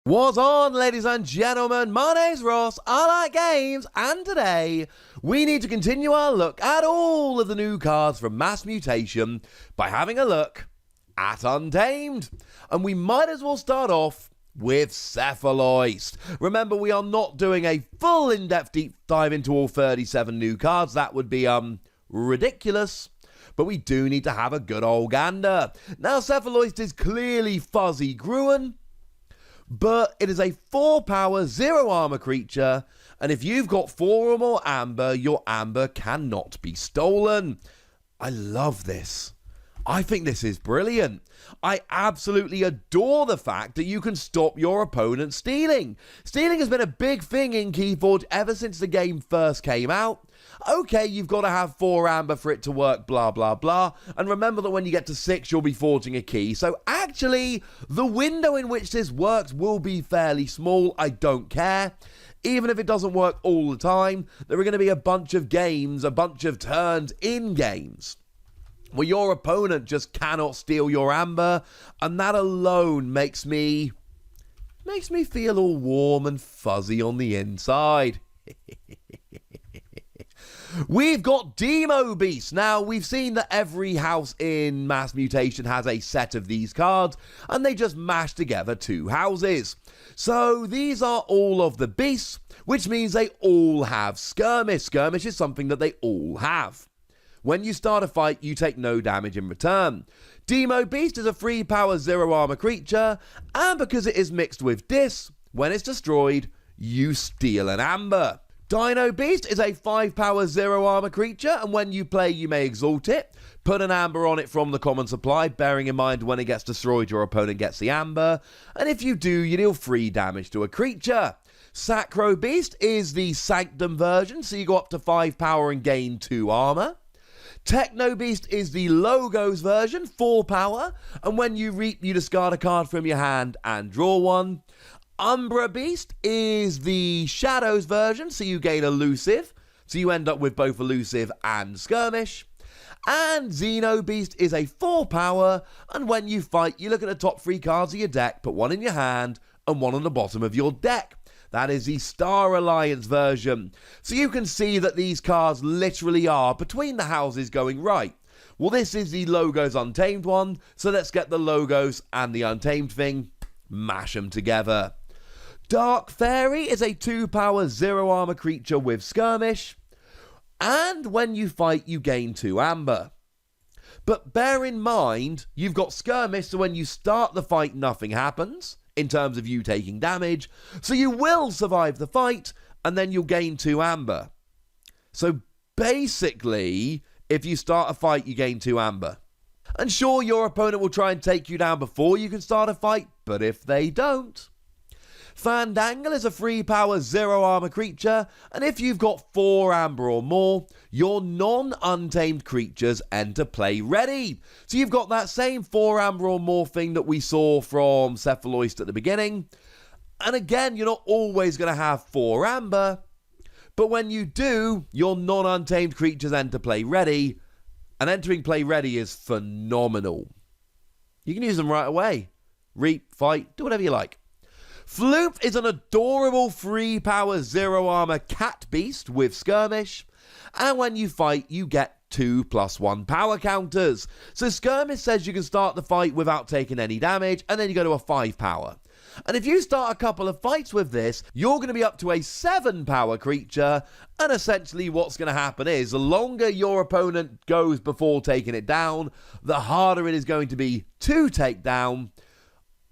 What's on, ladies and gentlemen? My name's Ross, I like games, and today we need to continue our look at all of the new cards from Mass Mutation by having a look at Untamed. And we might as well start off with CEPHALOIST. Remember, we are not doing a full in-depth deep dive into all 37 new cards. That would be, ridiculous. But we do need to have a good old gander. Now, CEPHALOIST is clearly fuzzy Gruen, but it is a 4-power, 0-armor creature, and if you've got 4 or more amber, your amber cannot be stolen. I love this. I think this is brilliant. I absolutely adore the fact that you can stop your opponent stealing. Stealing has been a big thing in Keyforge ever since the game first came out. Okay, you've got to have 4 amber for it to work, blah, blah, blah. And remember that when you get to 6, you'll be forging a key. So actually, the window in which this works will be fairly small. I don't care. Even if it doesn't work all the time, there are going to be a bunch of games, a bunch of turns in games where your opponent just cannot steal your amber, and that alone makes me feel all warm and fuzzy on the inside. We've got Demo Beast. Now, we've seen that every house in Mass Mutation has a set of these cards, and they just mash together 2 houses. So these are all of the beasts, which means they all have skirmish. Skirmish is something that they all have. When you start a fight, you take no damage in return. Demo Beast is a 3-power, 0-armor creature, and because it is mixed with Dis, when it's destroyed, you steal an amber. Dino Beast is a 5-power, 0-armor creature, and when you play, you may exalt it. Put an amber on it from the common supply, bearing in mind when it gets destroyed, your opponent gets the amber, and if you do, you deal 3 damage to a creature. Sacro Beast is the Sanctum version, so you go up to 5 power and gain 2 armor. Techno Beast is the Logos version, 4 power, and when you reap, you discard a card from your hand and draw 1. Umbra Beast is the Shadows version, so you gain Elusive, so you end up with both Elusive and Skirmish. And Xeno Beast is a 4 power, and when you fight, you look at the top 3 cards of your deck, put 1 in your hand and 1 on the bottom of your deck. That is the Star Alliance version. So you can see that these cards literally are between the houses going right. Well, this is the Logos Untamed one, so let's get the Logos and the Untamed thing, mash them together. Dark FAERIE is a 2-power, 0-armor creature with Skirmish, and when you fight, you gain 2 amber. But bear in mind, you've got Skirmish, so when you start the fight, nothing happens in terms of you taking damage, so you will survive the fight, and then you'll gain 2 amber. So basically, if you start a fight, you gain 2 amber. And sure, your opponent will try and take you down before you can start a fight, but if they don't. FANDANGLE is a 3-power, 0-armor creature, and if you've got 4 amber or more, your non-untamed creatures enter play ready. So you've got that same 4 amber or more thing that we saw from CEPHALOIST at the beginning. And again, you're not always going to have 4 amber, but when you do, your non-untamed creatures enter play ready, and entering play ready is phenomenal. You can use them right away. Reap, fight, do whatever you like. FLOOME is an adorable 3-power, 0-armor cat beast with Skirmish, and when you fight, you get 2+1 power counters. So Skirmish says you can start the fight without taking any damage, and then you go to a 5 power. And if you start a couple of fights with this, you're going to be up to a 7-power creature, and essentially what's going to happen is, the longer your opponent goes before taking it down, the harder it is going to be to take down.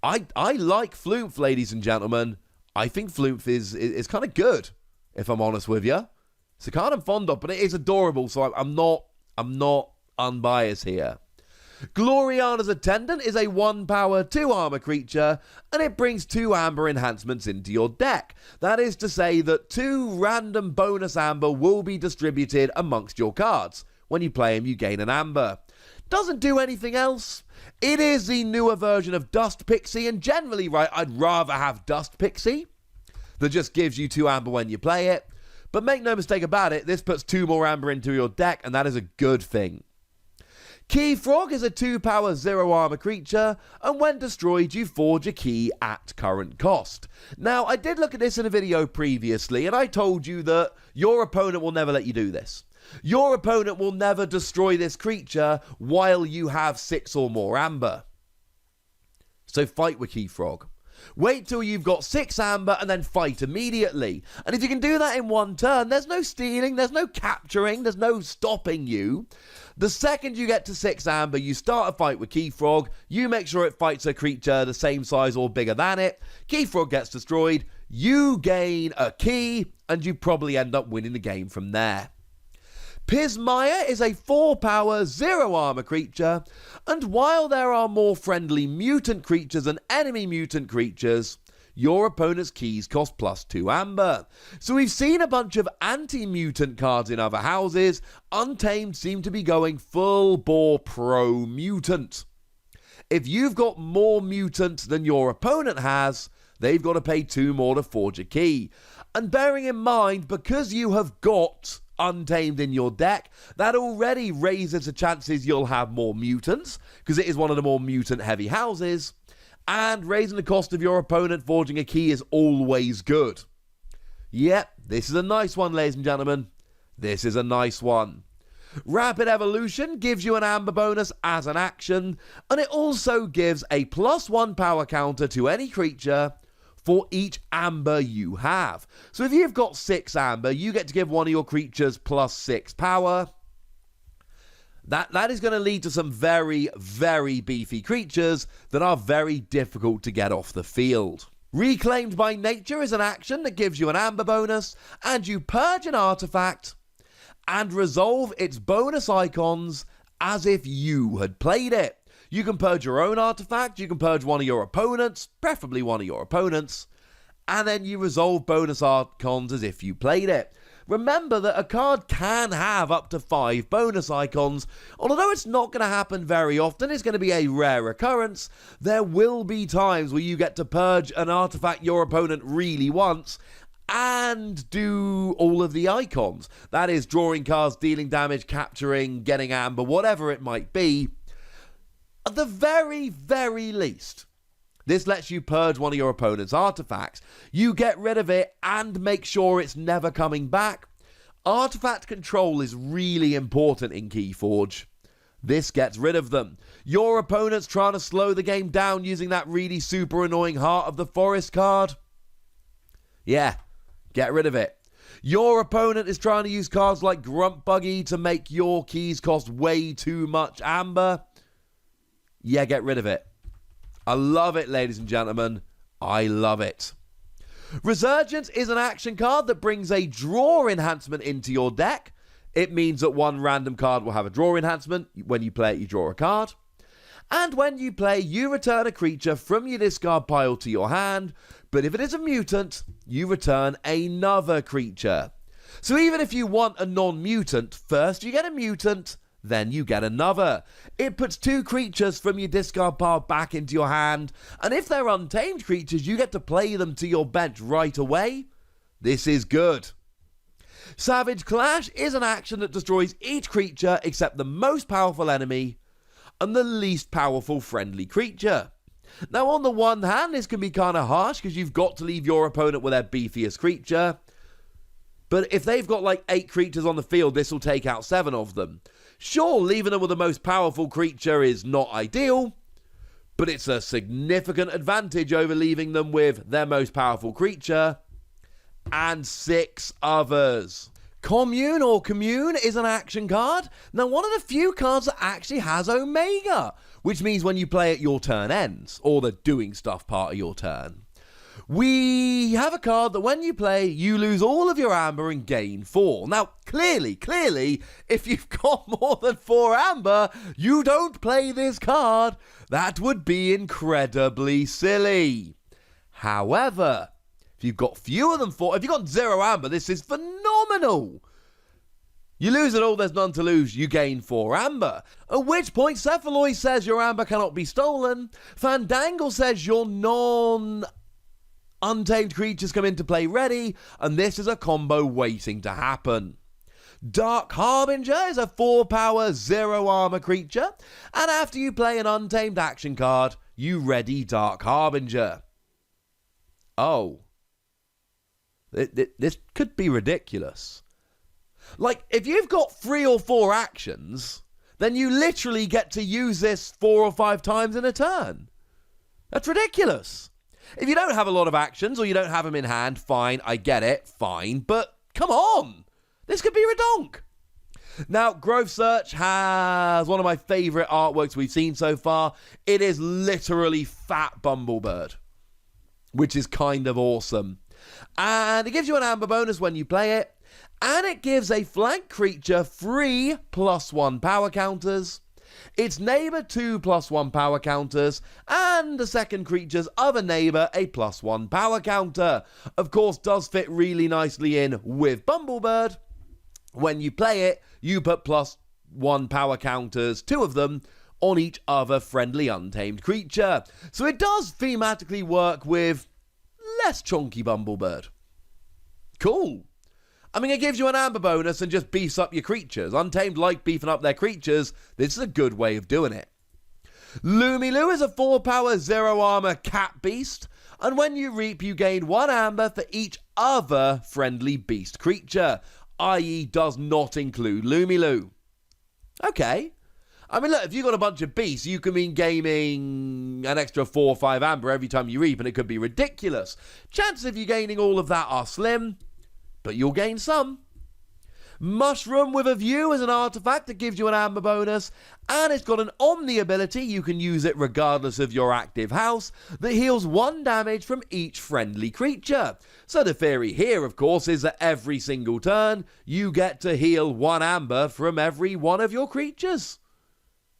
I like FLOOME, ladies and gentlemen. I think FLOOME is kind of good, if I'm honest with you. It's a card I'm fond of, but it is adorable, so I'm not unbiased here. GLORIANA'S Attendant is a 1-power, 2-armor creature, and it brings 2 amber enhancements into your deck. That is to say that 2 random bonus amber will be distributed amongst your cards. When you play them, you gain an amber. Doesn't do anything else. It is the newer version of Dust Pixie, and generally, right, I'd rather have Dust Pixie that just gives you 2 amber when you play it. But make no mistake about it, this puts 2 more amber into your deck, and that is a good thing. KEYFROG is a 2-power 0-armor creature, and when destroyed you forge a key at current cost. Now, I did look at this in a video previously, and I told you that your opponent will never let you do this. Your opponent will never destroy this creature while you have 6 or more amber. So fight with KEYFROG. Wait till you've got 6 amber and then fight immediately. And if you can do that in one turn, there's no stealing, there's no capturing, there's no stopping you. The second you get to 6 amber, you start a fight with KEYFROG. You make sure it fights a creature the same size or bigger than it. KEYFROG gets destroyed. You gain a key, and you probably end up winning the game from there. PISMIRE is a 4-power 0-armor creature, and while there are more friendly mutant creatures than enemy mutant creatures, your opponent's keys cost +2 amber. So we've seen a bunch of anti-mutant cards in other houses. Untamed seem to be going full-bore pro-mutant. If you've got more mutant than your opponent has, they've got to pay 2 more to forge a key. And bearing in mind, because you have got Untamed in your deck, that already raises the chances you'll have more mutants, because it is one of the more mutant heavy houses, and raising the cost of your opponent forging a key is always good. Yep, this is a nice one, ladies and gentlemen. This is a nice one. Rapid Evolution gives you an amber bonus as an action, and it also gives a +1 power counter to any creature for each amber you have. So if you've got 6 amber, you get to give one of your creatures +6 power. That is going to lead to some very, very beefy creatures that are very difficult to get off the field. Reclaimed by Nature is an action that gives you an amber bonus, and you purge an artifact and resolve its bonus icons as if you had played it. You can purge your own artifact, you can purge one of your opponents, preferably one of your opponents, and then you resolve bonus icons as if you played it. Remember that a card can have up to 5 bonus icons. Although it's not going to happen very often, it's going to be a rare occurrence, there will be times where you get to purge an artifact your opponent really wants and do all of the icons. That is, drawing cards, dealing damage, capturing, getting amber, whatever it might be. At the very, very least, this lets you purge one of your opponent's artifacts. You get rid of it and make sure it's never coming back. Artifact control is really important in Keyforge. This gets rid of them. Your opponent's trying to slow the game down using that really super annoying Heart of the Forest card. Yeah, get rid of it. Your opponent is trying to use cards like Grunt Buggy to make your keys cost way too much amber. Yeah, get rid of it. I love it, ladies and gentlemen. I love it. Resurgence is an action card that brings a draw enhancement into your deck. It means that one random card will have a draw enhancement. When you play it, you draw a card. And when you play, you return a creature from your discard pile to your hand. But if it is a mutant, you return another creature. So even if you want a non-mutant, first you get a mutant, then you get another. It puts 2 creatures from your discard pile back into your hand, and if they're untamed creatures, you get to play them to your bench right away. This is good. Savage Clash is an action that destroys each creature except the most powerful enemy and the least powerful friendly creature. Now, on the one hand, this can be kind of harsh because you've got to leave your opponent with their beefiest creature. But if they've got like 8 creatures on the field, this will take out 7 of them. Sure, leaving them with the most powerful creature is not ideal, but it's a significant advantage over leaving them with their most powerful creature and 6 others. Commune or Commune is an action card. Now, one of the few cards that actually has Omega, which means when you play it, your turn ends, or the doing stuff part of your turn. We have a card that when you play, you lose all of your amber and gain 4. Now, clearly, if you've got more than 4 amber, you don't play this card. That would be incredibly silly. However, if you've got fewer than 4, if you've got 0 amber, this is phenomenal. You lose it all, there's none to lose, you gain 4 amber. At which point, CEPHALOIST says your amber cannot be stolen. FANDANGLE says your Untamed creatures come into play ready, and this is a combo waiting to happen. Dark Harbinger is a 4-power, 0-armor creature, and after you play an Untamed action card, you ready Dark Harbinger. Oh. This could be ridiculous. Like, if you've got 3 or 4 actions, then you literally get to use this 4 or 5 times in a turn. That's ridiculous. If you don't have a lot of actions or you don't have them in hand, fine, I get it, fine, but come on. This could be redonk. Now, Growth Search has one of my favourite artworks we've seen so far. It is literally Fat Bumblebird, which is kind of awesome. And it gives you an amber bonus when you play it. And it gives a flank creature 3 +1 power counters, its neighbour 2 +1 power counters, and the second creature's other neighbour a +1 power counter. Of course, does fit really nicely in with Bumblebird. When you play it, you put +1 power counters, 2 of them, on each other friendly Untamed creature. So it does thematically work with less chunky Bumblebird. Cool. I mean, it gives you an amber bonus and just beefs up your creatures. Untamed like beefing up their creatures. This is a good way of doing it. Lumilu is a 4-power, 0-armor cat beast. And when you reap, you gain 1 amber for each other friendly beast creature. I.e. does not include Lumilu. Okay. I mean, look, if you've got a bunch of beasts, you can be gaming an extra 4 or 5 amber every time you reap, and it could be ridiculous. Chances of you gaining all of that are slim, but you'll gain some. Mushroom with a View is an artifact that gives you an amber bonus, and it's got an Omni ability, you can use it regardless of your active house, that heals 1 damage from each friendly creature. So the theory here, of course, is that every single turn, you get to heal 1 amber from every one of your creatures.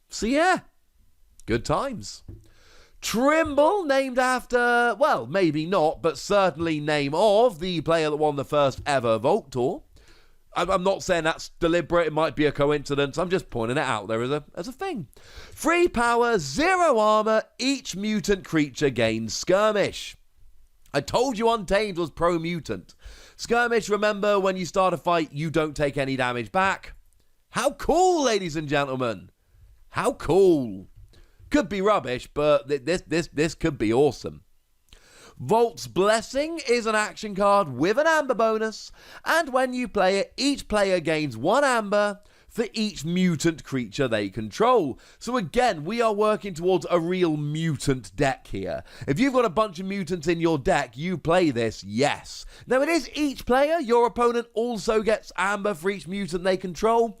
So yeah, good times. Trimble, named after, well, maybe not, but certainly name of the player that won the first ever Vault Tour. I'm not saying that's deliberate, it might be a coincidence, I'm just pointing it out there as a thing. 3 power, 0 armor, each mutant creature gains Skirmish. I told you Untamed was pro-mutant. Skirmish, remember, when you start a fight, you don't take any damage back. How cool, ladies and gentlemen. How cool. Could be rubbish, but this could be awesome. Vault's Blessing is an action card with an amber bonus, and when you play it, each player gains 1 amber for each mutant creature they control. So again, we are working towards a real mutant deck here. If you've got a bunch of mutants in your deck, you play this, yes. Now it is each player, your opponent also gets amber for each mutant they control,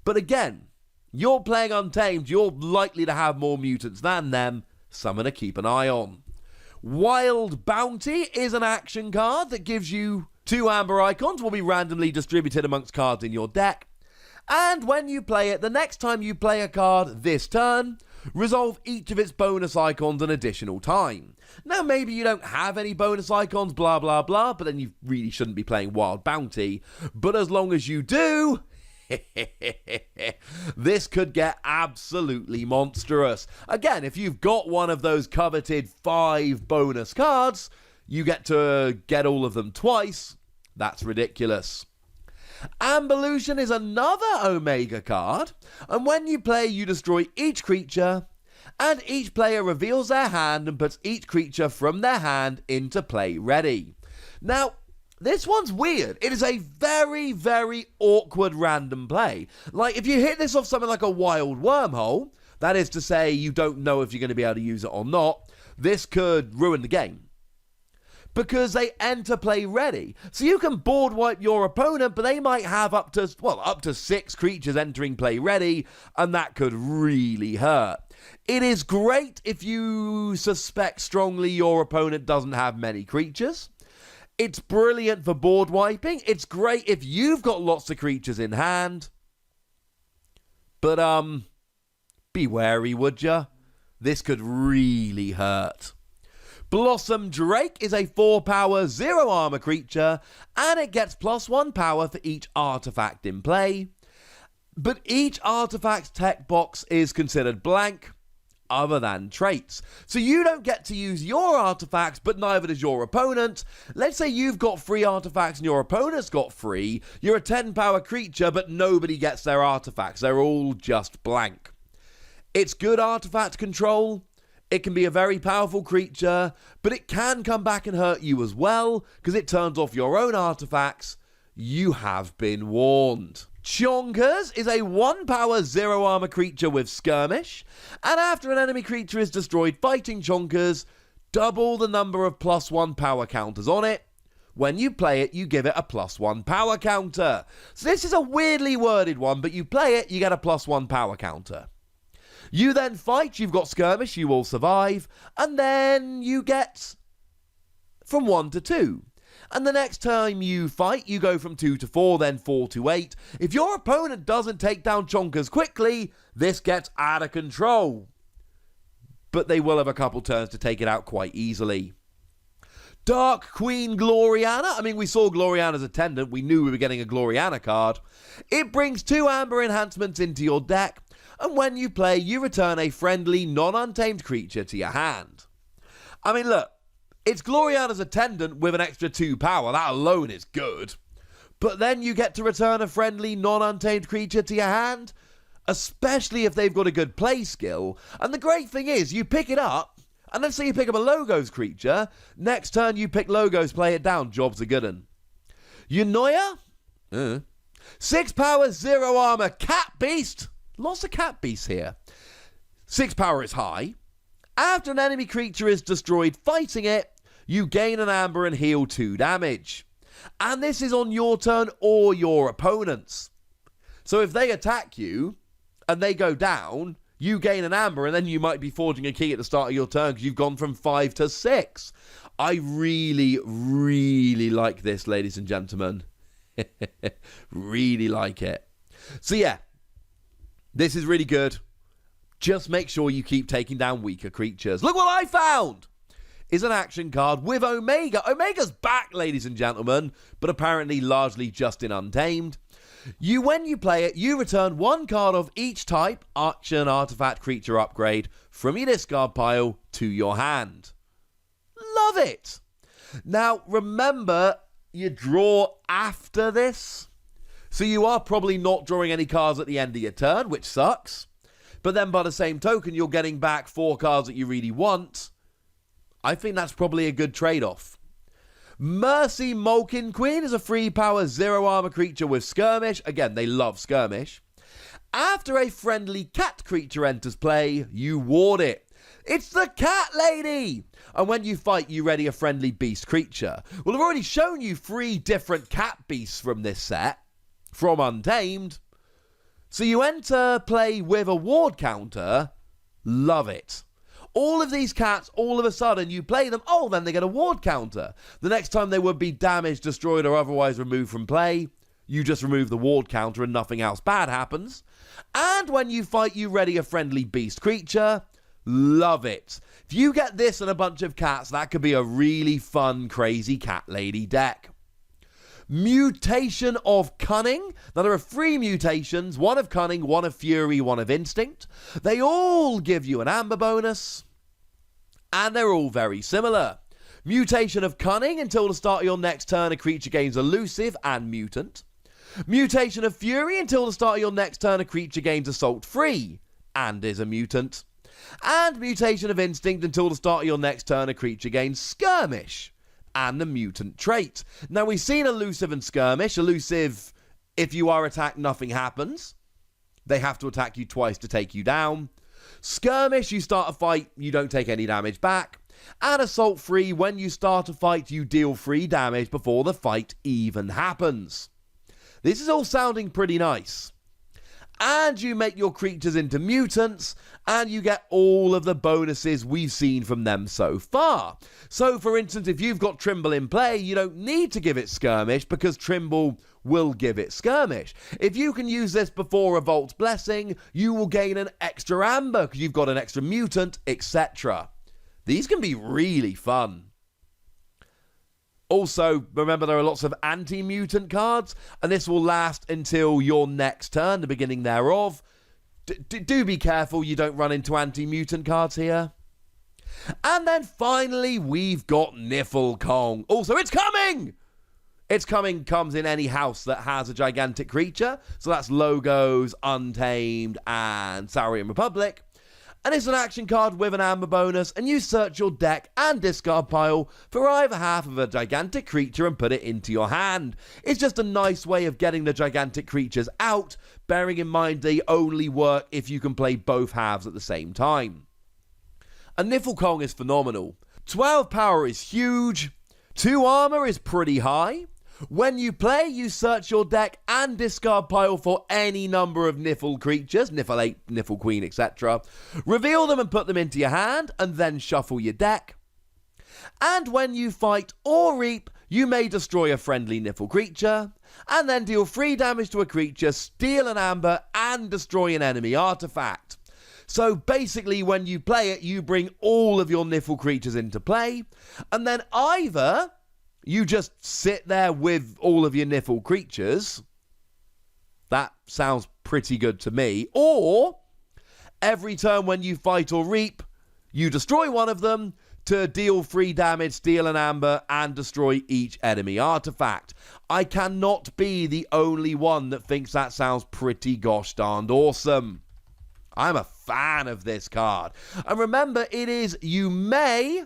but again, you're playing Untamed, you're likely to have more mutants than them, something to keep an eye on. Wild Bounty is an action card that gives you 2 amber icons, will be randomly distributed amongst cards in your deck. And when you play it, the next time you play a card this turn, resolve each of its bonus icons an additional time. Now maybe you don't have any bonus icons, blah blah blah, but then you really shouldn't be playing Wild Bounty. But as long as you do, this could get absolutely monstrous. Again, if you've got one of those coveted 5 bonus cards, you get to get all of them twice. That's ridiculous. AEMBERLUTION is another Omega card, and when you play, you destroy each creature, and each player reveals their hand and puts each creature from their hand into play ready. Now, this one's weird. It is a very, very awkward random play. Like, if you hit this off something like a Wild Wormhole, that is to say you don't know if you're going to be able to use it or not, this could ruin the game. Because they enter play ready. So you can board wipe your opponent, but they might have up to 6 creatures entering play ready, and that could really hurt. It is great if you suspect strongly your opponent doesn't have many creatures. It's brilliant for board wiping. It's great if you've got lots of creatures in hand. But, be wary, would ya? This could really hurt. Blossom Drake is a 4-power, 0 armor creature, and it gets +1 power for each artifact in play. But each artifact's tech box is considered blank, other than traits. So you don't get to use your artifacts, but neither does your opponent. Let's say you've got 3 artifacts and your opponent's got 3. You're a 10 power creature, but nobody gets their artifacts. They're all just blank. It's good artifact control. It can be a very powerful creature, but it can come back and hurt you as well, because it turns off your own artifacts. You have been warned. Chonkers is a 1 power 0 armor creature with skirmish, and after an enemy creature is destroyed fighting Chonkers, double the number of +1 power counters on it. When you play it, you give it a +1 power counter. So this is a weirdly worded one, but you play it, you get a +1 power counter. You then fight, you've got skirmish, you will survive, and then you get from 1 to 2. And the next time you fight, you go from 2 to 4, then 4 to 8. If your opponent doesn't take down Chonkers quickly, this gets out of control. But they will have a couple turns to take it out quite easily. Dark Queen Gloriana. I mean, we saw Gloriana's Attendant. We knew we were getting a Gloriana card. It brings 2 amber enhancements into your deck. And when you play, you return a friendly, non-untamed creature to your hand. I mean, look. It's Gloriana's Attendant with an extra 2 power. That alone is good. But then you get to return a friendly, non-untamed creature to your hand, especially if they've got a good play skill. And the great thing is, you pick it up, and let's say you pick up a Logos creature. Next turn you pick Logos, play it down. Job's a good one. EUNOIA? 6 power, 0 armor, Cat Beast. Lots of Cat Beasts here. 6 power is high. After an enemy creature is destroyed fighting it, you gain an amber and heal 2 damage. And this is on your turn or your opponent's. So if they attack you and they go down, you gain an amber and then you might be forging a key at the start of your turn because you've gone from 5 to 6. I really, really like this, ladies and gentlemen. Really like it. So yeah, this is really good. Just make sure you keep taking down weaker creatures. Look what I found! Is an action card with Omega. Omega's back, ladies and gentlemen, but apparently largely just in Untamed. When you play it, you return 1 card of each type, action, artifact, creature upgrade, from your discard pile to your hand. Love it! Now, remember, you draw after this, so you are probably not drawing any cards at the end of your turn, which sucks. But then by the same token, you're getting back 4 cards that you really want. I think that's probably a good trade-off. Mercy Malkin Queen is a 3 power 0 armor creature with skirmish. Again, they love skirmish. After a friendly cat creature enters play, you ward it. It's the cat lady! And when you fight, you ready a friendly beast creature. Well, I've already shown you 3 different cat beasts from this set, from Untamed. So you enter play with a ward counter. Love it. All of these cats, all of a sudden, you play them, oh, then they get a ward counter. The next time they would be damaged, destroyed, or otherwise removed from play, you just remove the ward counter and nothing else bad happens. And when you fight, you ready a friendly beast creature. Love it. If you get this and a bunch of cats, that could be a really fun, crazy cat lady deck. Mutation of Cunning. Now, there are 3 mutations, 1 of Cunning, 1 of Fury, 1 of Instinct. They all give you an amber bonus, and they're all very similar. Mutation of Cunning, until the start of your next turn, a creature gains Elusive and Mutant. Mutation of Fury, until the start of your next turn, a creature gains Assault Free and is a mutant. And Mutation of Instinct, until the start of your next turn, a creature gains Skirmish and the mutant trait. Now, we've seen Elusive and Skirmish. Elusive, if you are attacked, nothing happens. They have to attack you twice to take you down. Skirmish, you start a fight, you don't take any damage back. And Assault Free, when you start a fight, you deal 3 damage before the fight even happens. This is all sounding pretty nice. And you make your creatures into mutants, and you get all of the bonuses we've seen from them so far. So, for instance, if you've got Trimble in play, you don't need to give it Skirmish, because Trimble will give it Skirmish. If you can use this before Revolt's Blessing, you will gain an extra Amber, because you've got an extra mutant, etc. These can be really fun. Also, remember there are lots of anti-mutant cards, and this will last until your next turn, the beginning thereof. do be careful you don't run into anti-mutant cards here. And then finally, we've got Niffle Kong. Also, it's coming! It's coming comes in any house that has a gigantic creature. So that's Logos, Untamed, and Saurian Republic. And it's an action card with an amber bonus, and you search your deck and discard pile for either half of a gigantic creature and put it into your hand. It's just a nice way of getting the gigantic creatures out, bearing in mind they only work if you can play both halves at the same time. And Niffle Kong is phenomenal. 12 power is huge, 2 armor is pretty high. When you play, you search your deck and discard pile for any number of Niffle creatures, Niffle 8, Niffle Queen, etc. Reveal them and put them into your hand, and then shuffle your deck. And when you fight or reap, you may destroy a friendly Niffle creature, and then deal 3 damage to a creature, steal an amber, and destroy an enemy artifact. So basically, when you play it, you bring all of your Niffle creatures into play, and then either you just sit there with all of your Niffle creatures. That sounds pretty good to me. Or, every turn when you fight or reap, you destroy one of them to deal 3 damage, steal an amber, and destroy each enemy artifact. I cannot be the only one that thinks that sounds pretty gosh darned awesome. I'm a fan of this card. And remember, it is you may,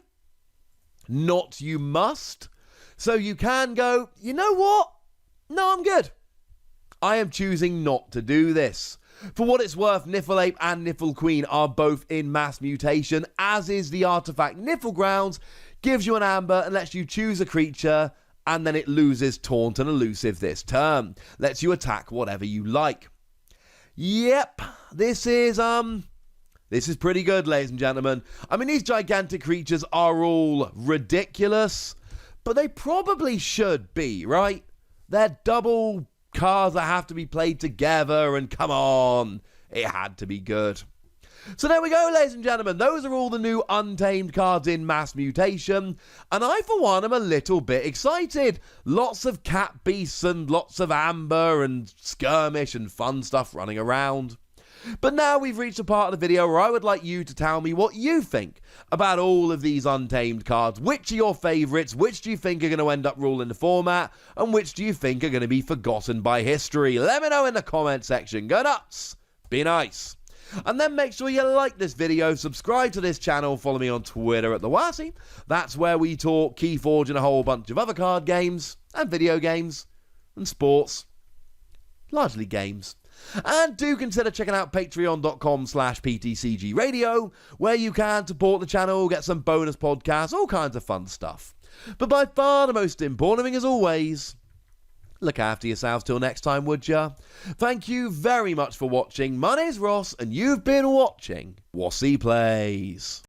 not you must. So you can go, you know what? No, I'm good. I am choosing not to do this. For what it's worth, Niffle Ape and Niffle Queen are both in mass mutation, as is the artifact Niffle Grounds, gives you an amber and lets you choose a creature, and then it loses Taunt and Elusive this turn. Lets you attack whatever you like. Yep, this is pretty good, ladies and gentlemen. I mean, these gigantic creatures are all ridiculous, but they probably should be, right? They're double cards that have to be played together, and come on, it had to be good. So there we go, ladies and gentlemen. Those are all the new Untamed cards in Mass Mutation, and I, for one, am a little bit excited. Lots of cat beasts and lots of amber and skirmish and fun stuff running around. But now we've reached a part of the video where I would like you to tell me what you think about all of these Untamed cards. Which are your favourites? Which do you think are going to end up ruling the format? And which do you think are going to be forgotten by history? Let me know in the comment section. Go nuts! Be nice! And then make sure you like this video, subscribe to this channel, follow me on Twitter at the Wossy. That's where we talk Keyforge and a whole bunch of other card games, and video games, and sports. Largely games. And do consider checking out patreon.com/PTCGradio, where you can support the channel, get some bonus podcasts, all kinds of fun stuff. But by far the most important thing, as always, look after yourselves till next time, would ya? Thank you very much for watching. My name's Ross, and you've been watching Wossy Plays.